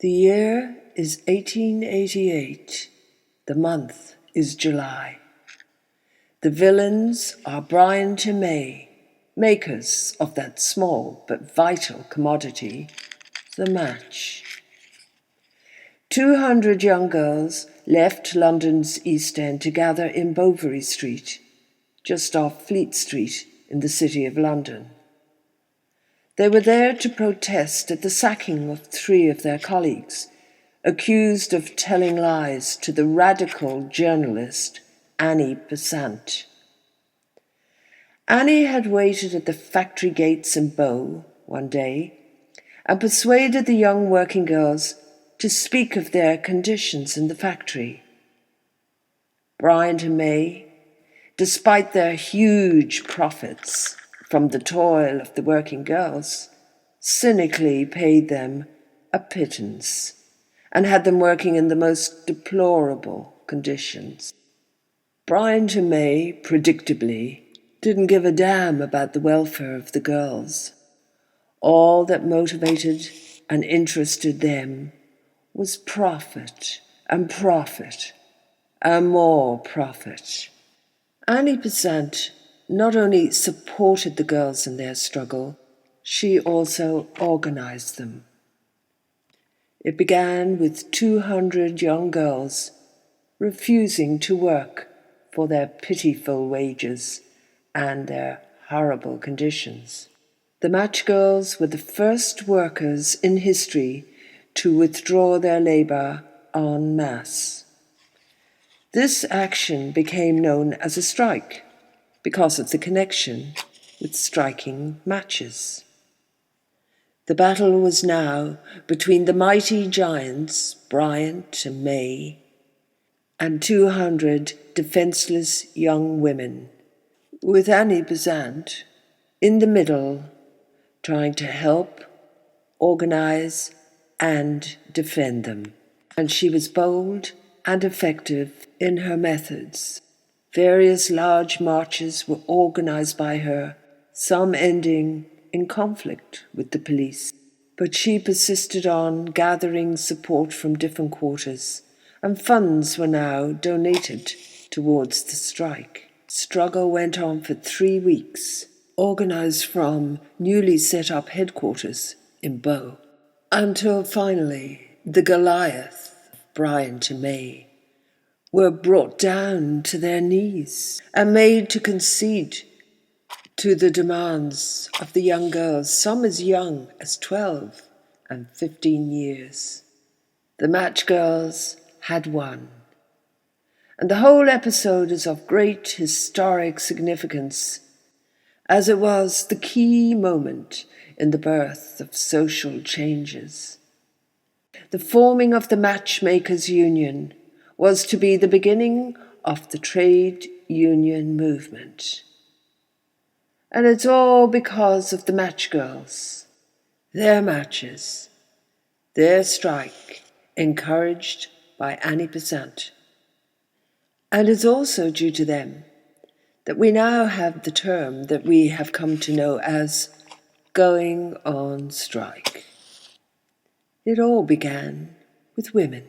The year is 1888. The month is July. The villains are Brian to May, makers of that small but vital commodity, the match. 200 young girls left London's East End to gather in Bovary Street, just off Fleet Street in the City of London. They were there to protest at the sacking of 3 of their colleagues, accused of telling lies to the radical journalist Annie Besant. Annie had waited at the factory gates in Bow one day and persuaded the young working girls to speak of their conditions in the factory. Brian and May, despite their huge profits from the toil of the working girls, cynically paid them a pittance and had them working in the most deplorable conditions. Brian and May, predictably, didn't give a damn about the welfare of the girls. All that motivated and interested them was profit and profit and more profit. Annie Besant not only supported the girls in their struggle, she also organized them. It began with 200 young girls refusing to work for their pitiful wages and their horrible conditions. The match girls were the first workers in history to withdraw their labor en masse. This action became known as a strike because of the connection with striking matches. The battle was now between the mighty giants, Bryant and May, and 200 defenseless young women, with Annie Besant in the middle, trying to help, organize, and defend them. And she was bold and effective in her methods. Various large marches were organized by her, some ending in conflict with the police. But she persisted on gathering support from different quarters, and funds were now donated towards the strike. Struggle went on for 3 weeks, organized from newly set up headquarters in Bow, until finally the Goliath of Brian to May were brought down to their knees and made to concede to the demands of the young girls, some as young as 12 and 15 years. The match girls had won, and the whole episode is of great historic significance, as it was the key moment in the birth of social changes. The forming of the Matchmakers' Union was to be the beginning of the trade union movement. And it's all because of the match girls, their matches, their strike, encouraged by Annie Besant. And it's also due to them that we now have the term that we have come to know as going on strike. It all began with women.